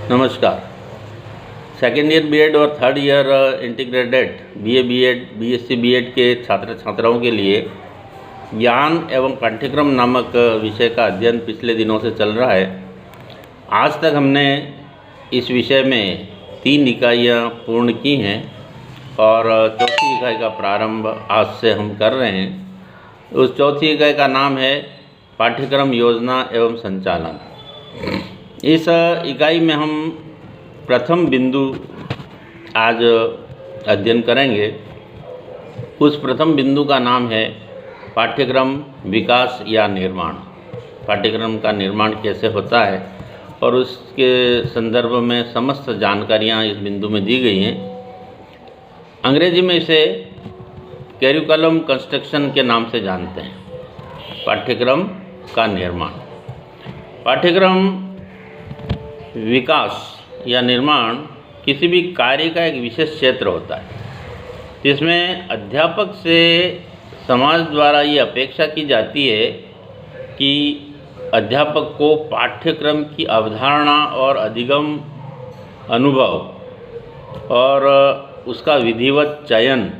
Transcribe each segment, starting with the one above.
नमस्कार। Second year BEd और third year integrated BA BEd BSc BEd के छात्र छात्राओं के लिए ज्ञान एवं पाठ्यक्रम नामक विषय का अध्ययन पिछले दिनों से चल रहा है। आज तक हमने इस विषय में 3 इकाइयाँ पूर्ण की हैं और चौथी इकाई का प्रारंभ आज से हम कर रहे हैं। उस चौथी इकाई का नाम है पाठ्यक्रम योजना एवं संचालन। इस इकाई में हम प्रथम बिंदु आज अध्ययन करेंगे। उस प्रथम बिंदु का नाम है पाठ्यक्रम विकास या निर्माण। पाठ्यक्रम का निर्माण कैसे होता है और उसके संदर्भ में समस्त जानकारियाँ इस बिंदु में दी गई हैं। अंग्रेजी में इसे करिकुलम कंस्ट्रक्शन के नाम से जानते हैं। पाठ्यक्रम का निर्माण, पाठ्यक्रम विकास या निर्माण किसी भी कार्य का एक विशेष क्षेत्र होता है जिसमें अध्यापक से समाज द्वारा ये अपेक्षा की जाती है कि अध्यापक को पाठ्यक्रम की अवधारणा और अधिगम अनुभव और उसका विधिवत चयन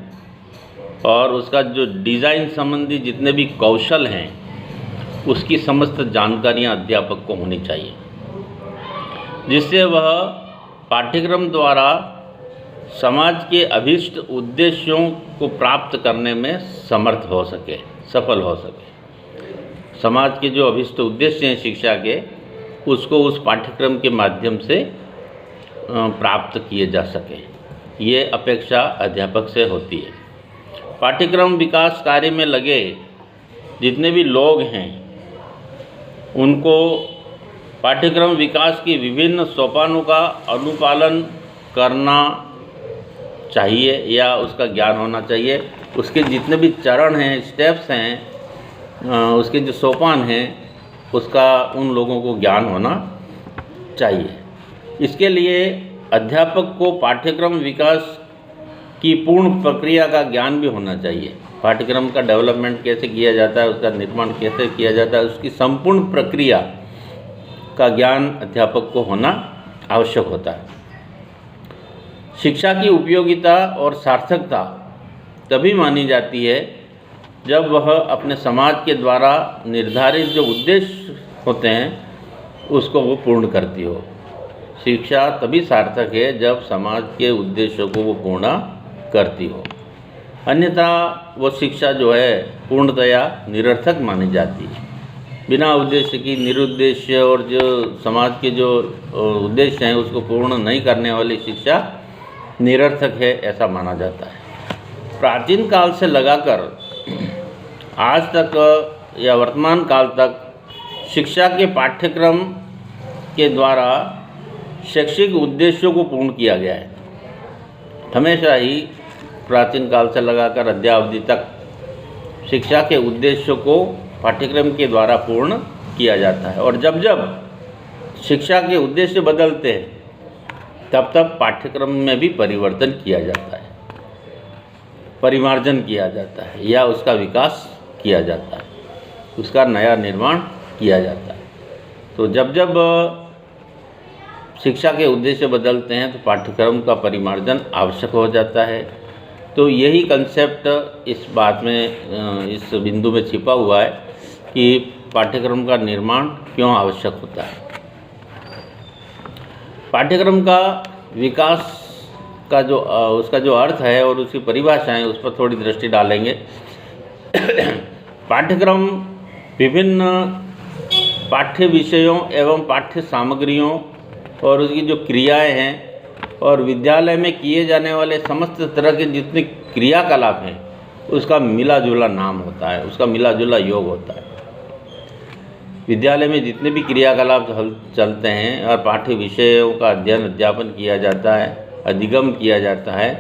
और उसका जो डिज़ाइन संबंधी जितने भी कौशल हैं उसकी समस्त जानकारियाँ अध्यापक को होनी चाहिए, जिससे वह पाठ्यक्रम द्वारा समाज के अभीष्ट उद्देश्यों को प्राप्त करने में समर्थ हो सके, सफल हो सके। समाज के जो अभीष्ट उद्देश्य हैं शिक्षा के, उसको उस पाठ्यक्रम के माध्यम से प्राप्त किए जा सके, ये अपेक्षा अध्यापक से होती है। पाठ्यक्रम विकास कार्य में लगे जितने भी लोग हैं उनको पाठ्यक्रम विकास की विभिन्न सोपानों का अनुपालन करना चाहिए या उसका ज्ञान होना चाहिए। उसके जितने भी चरण हैं, स्टेप्स हैं, उसके जो सोपान हैं, उसका उन लोगों को ज्ञान होना चाहिए। इसके लिए अध्यापक को पाठ्यक्रम विकास की पूर्ण प्रक्रिया का ज्ञान भी होना चाहिए। पाठ्यक्रम का डेवलपमेंट कैसे किया जाता है, उसका निर्माण कैसे किया जाता है, उसकी संपूर्ण प्रक्रिया का ज्ञान अध्यापक को होना आवश्यक होता है। शिक्षा की उपयोगिता और सार्थकता तभी मानी जाती है जब वह अपने समाज के द्वारा निर्धारित जो उद्देश्य होते हैं उसको वो पूर्ण करती हो। शिक्षा तभी सार्थक है जब समाज के उद्देश्यों को वो पूर्ण करती हो, अन्यथा वो शिक्षा जो है पूर्णतया निरर्थक मानी जाती है। बिना उद्देश्य की, निरुद्देश्य और जो समाज के जो उद्देश्य हैं उसको पूर्ण नहीं करने वाली शिक्षा निरर्थक है, ऐसा माना जाता है। प्राचीन काल से लगाकर आज तक या वर्तमान काल तक शिक्षा के पाठ्यक्रम के द्वारा शैक्षिक उद्देश्यों को पूर्ण किया गया है। हमेशा ही प्राचीन काल से लगाकर अद्यावधि तक शिक्षा के उद्देश्यों को पाठ्यक्रम के द्वारा पूर्ण किया जाता है, और जब जब शिक्षा के उद्देश्य बदलते हैं तब तब पाठ्यक्रम में भी परिवर्तन किया जाता है, परिमार्जन किया जाता है या उसका विकास किया जाता है, उसका नया निर्माण किया जाता है। तो जब जब शिक्षा के उद्देश्य बदलते हैं तो पाठ्यक्रम का परिमार्जन आवश्यक हो जाता है। तो यही कंसेप्ट इस बात में, इस बिंदु में छिपा हुआ है कि पाठ्यक्रम का निर्माण क्यों आवश्यक होता है। पाठ्यक्रम का विकास का जो उसका जो अर्थ है और उसकी परिभाषाएं, उस पर थोड़ी दृष्टि डालेंगे। पाठ्यक्रम विभिन्न पाठ्य विषयों एवं पाठ्य सामग्रियों और उसकी जो क्रियाएं हैं और विद्यालय में किए जाने वाले समस्त तरह के जितने क्रियाकलाप हैं उसका मिला जुला नाम होता है, उसका मिला जुला योग होता है। विद्यालय में जितने भी क्रियाकलाप चलते हैं और पाठ्य विषयों का अध्ययन अध्यापन किया जाता है, अधिगम किया जाता है,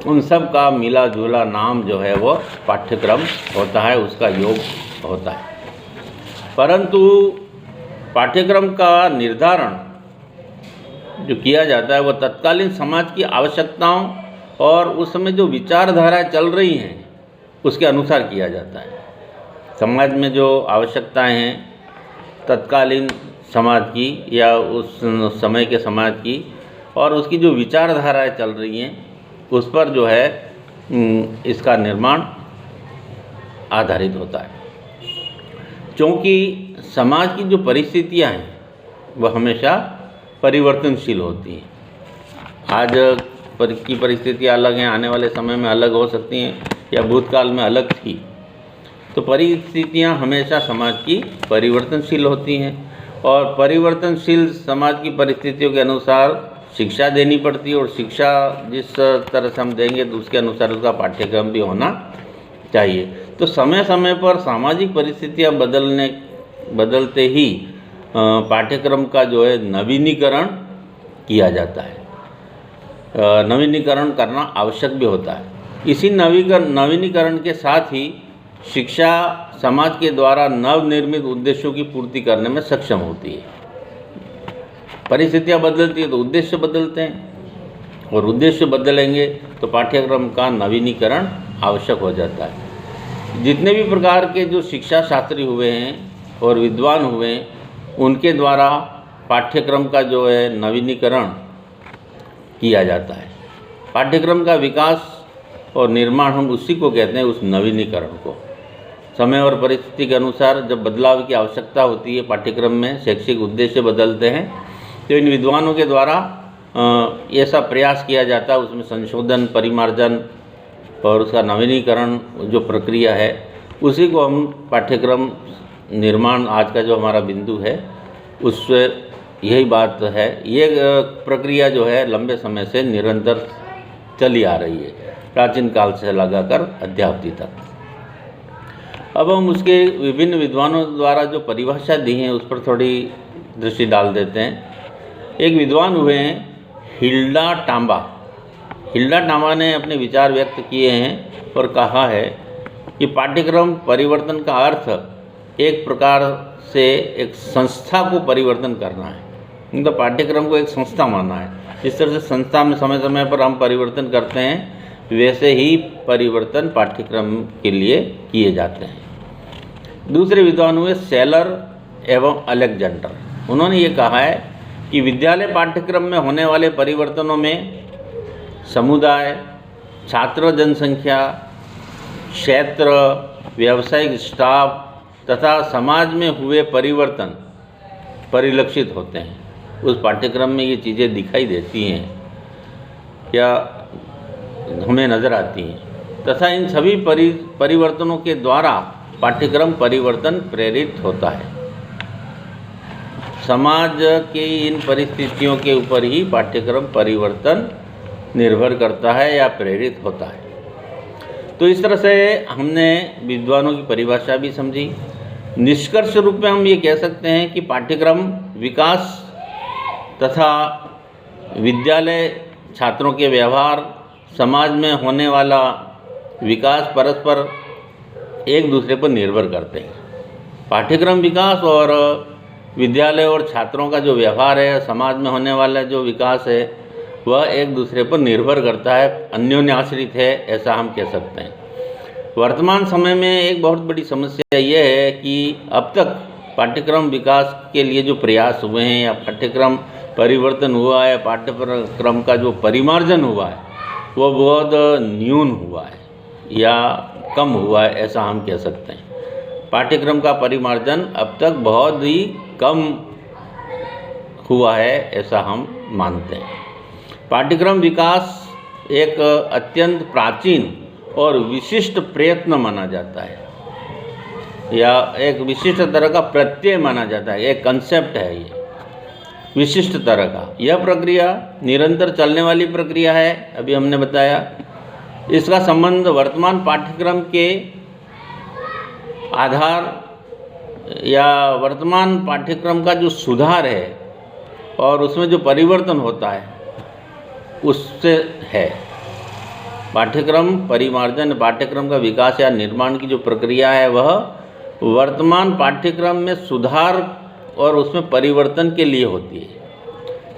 उन सब का मिला जुला नाम जो है वो पाठ्यक्रम होता है, उसका योग होता है। परंतु पाठ्यक्रम का निर्धारण जो किया जाता है वो तत्कालीन समाज की आवश्यकताओं और उस समय जो विचारधाराएं चल रही हैं उसके अनुसार किया जाता है। समाज में जो आवश्यकताएं हैं, तत्कालीन समाज की या उस समय के समाज की और उसकी जो विचारधाराएं चल रही हैं उस पर जो है इसका निर्माण आधारित होता है। क्योंकि समाज की जो परिस्थितियां हैं वह हमेशा परिवर्तनशील होती हैं। आज की परिस्थितियां अलग हैं, आने वाले समय में अलग हो सकती हैं या भूतकाल में अलग थी। तो परिस्थितियां हमेशा समाज की परिवर्तनशील होती हैं और परिवर्तनशील समाज की परिस्थितियों के अनुसार शिक्षा देनी पड़ती है और शिक्षा जिस तरह से हम देंगे तो उसके अनुसार उसका पाठ्यक्रम भी होना चाहिए। तो समय समय पर सामाजिक परिस्थितियां बदलते ही पाठ्यक्रम का जो है नवीनीकरण किया जाता है। नवीनीकरण करना आवश्यक भी होता है। इसी नवीनीकरण के साथ ही शिक्षा समाज के द्वारा नवनिर्मित उद्देश्यों की पूर्ति करने में सक्षम होती है। परिस्थितियां बदलती है तो उद्देश्य बदलते हैं और उद्देश्य बदलेंगे तो पाठ्यक्रम का नवीनीकरण आवश्यक हो जाता है। जितने भी प्रकार के जो शिक्षा शास्त्री हुए हैं और विद्वान हुए हैं उनके द्वारा पाठ्यक्रम का जो है नवीनीकरण किया जाता है। पाठ्यक्रम का विकास और निर्माण हम उसी को कहते हैं, उस नवीनीकरण को। समय और परिस्थिति के अनुसार जब बदलाव की आवश्यकता होती है, पाठ्यक्रम में शैक्षिक उद्देश्य बदलते हैं, तो इन विद्वानों के द्वारा ऐसा प्रयास किया जाता है, उसमें संशोधन, परिमार्जन और उसका नवीनीकरण जो प्रक्रिया है उसी को हम पाठ्यक्रम निर्माण आज का जो हमारा बिंदु है उससे यही बात है। ये प्रक्रिया जो है लंबे समय से निरंतर चली आ रही है, प्राचीन काल से लगाकर अद्यावधि तक। अब हम उसके विभिन्न विद्वानों द्वारा जो परिभाषा दी है उस पर थोड़ी दृष्टि डाल देते हैं। एक विद्वान हुए हैं हिल्डा टांबा। हिल्डा टांबा ने अपने विचार व्यक्त किए हैं और कहा है कि पाठ्यक्रम परिवर्तन का अर्थ एक प्रकार से एक संस्था को परिवर्तन करना है। तो पाठ्यक्रम को एक संस्था मानना है। जिस तरह से संस्था में समय समय पर हम परिवर्तन करते हैं वैसे ही परिवर्तन पाठ्यक्रम के लिए किए जाते हैं। दूसरे विद्वान हुए सेलर एवं अलेक्जेंडर। उन्होंने ये कहा है कि विद्यालय पाठ्यक्रम में होने वाले परिवर्तनों में समुदाय, छात्र जनसंख्या, क्षेत्र, व्यावसायिक स्टाफ तथा समाज में हुए परिवर्तन परिलक्षित होते हैं। उस पाठ्यक्रम में ये चीज़ें दिखाई देती हैं या हमें नज़र आती हैं तथा इन सभी परिवर्तनों के द्वारा पाठ्यक्रम परिवर्तन प्रेरित होता है। समाज के इन परिस्थितियों के ऊपर ही पाठ्यक्रम परिवर्तन निर्भर करता है या प्रेरित होता है। तो इस तरह से हमने विद्वानों की परिभाषा भी समझी। निष्कर्ष रूप में हम ये कह सकते हैं कि पाठ्यक्रम विकास तथा विद्यालय छात्रों के व्यवहार, समाज में होने वाला विकास परस्पर एक दूसरे पर निर्भर करते हैं। पाठ्यक्रम विकास और विद्यालय और छात्रों का जो व्यवहार है, समाज में होने वाला जो विकास है वह एक दूसरे पर निर्भर करता है, अन्योन्याश्रित है, ऐसा हम कह सकते हैं। वर्तमान समय में एक बहुत बड़ी समस्या ये है कि अब तक पाठ्यक्रम विकास के लिए जो प्रयास हुए हैं या पाठ्यक्रम परिवर्तन हुआ है, पाठ्यक्रम का जो परिमार्जन हुआ है वो बहुत न्यून हुआ है या कम हुआ है, ऐसा हम कह सकते हैं। पाठ्यक्रम का परिमार्जन अब तक बहुत ही कम हुआ है, ऐसा हम मानते हैं। पाठ्यक्रम विकास एक अत्यंत प्राचीन और विशिष्ट प्रयत्न माना जाता है या एक विशिष्ट तरह का प्रत्यय माना जाता है। एक कंसेप्ट है ये विशिष्ट तरह का। यह प्रक्रिया निरंतर चलने वाली प्रक्रिया है, अभी हमने बताया। इसका संबंध वर्तमान पाठ्यक्रम के आधार या वर्तमान पाठ्यक्रम का जो सुधार है और उसमें जो परिवर्तन होता है उससे है। पाठ्यक्रम परिमार्जन, पाठ्यक्रम का विकास या निर्माण की जो प्रक्रिया है वह वर्तमान पाठ्यक्रम में सुधार और उसमें परिवर्तन के लिए होती है।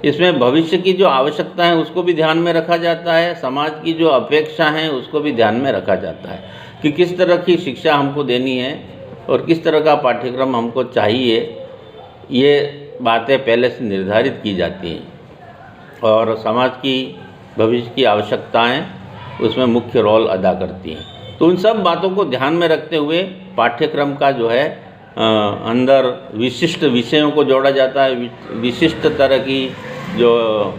इसमें भविष्य की जो आवश्यकता है उसको भी ध्यान में रखा जाता है, समाज की जो अपेक्षा हैं उसको भी ध्यान में रखा जाता है कि किस तरह की शिक्षा हमको देनी है और किस तरह का पाठ्यक्रम हमको चाहिए। ये बातें पहले से निर्धारित की जाती हैं और समाज की भविष्य की आवश्यकताएं उसमें मुख्य रोल अदा करती हैं। तो उन सब बातों को ध्यान में रखते हुए पाठ्यक्रम का जो है अंदर विशिष्ट विषयों को जोड़ा जाता है, विशिष्ट तरह की जो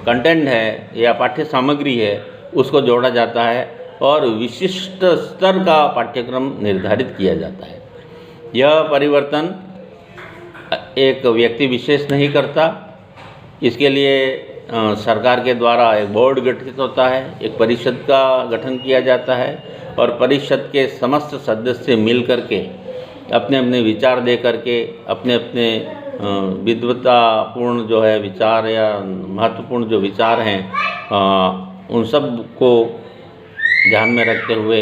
कंटेंट है या पाठ्य सामग्री है उसको जोड़ा जाता है और विशिष्ट स्तर का पाठ्यक्रम निर्धारित किया जाता है। यह परिवर्तन एक व्यक्ति विशेष नहीं करता, इसके लिए सरकार के द्वारा एक बोर्ड गठित होता है, एक परिषद का गठन किया जाता है और परिषद के समस्त सदस्य मिल करके अपने अपने विचार दे करके अपने अपने विद्वतापूर्ण जो है विचार या महत्वपूर्ण जो विचार हैं उन सब को ध्यान में रखते हुए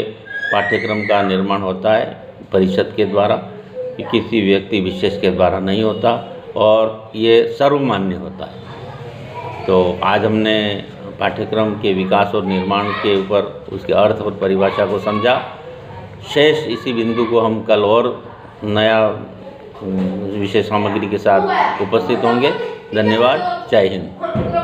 पाठ्यक्रम का निर्माण होता है परिषद के द्वारा, किसी व्यक्ति विशेष के द्वारा नहीं होता और ये सर्वमान्य होता है। तो आज हमने पाठ्यक्रम के विकास और निर्माण के ऊपर उसके अर्थ और परिभाषा को समझा। शेष इसी बिंदु को हम कल और नया विषय सामग्री के साथ उपस्थित होंगे। धन्यवाद। जय हिंद।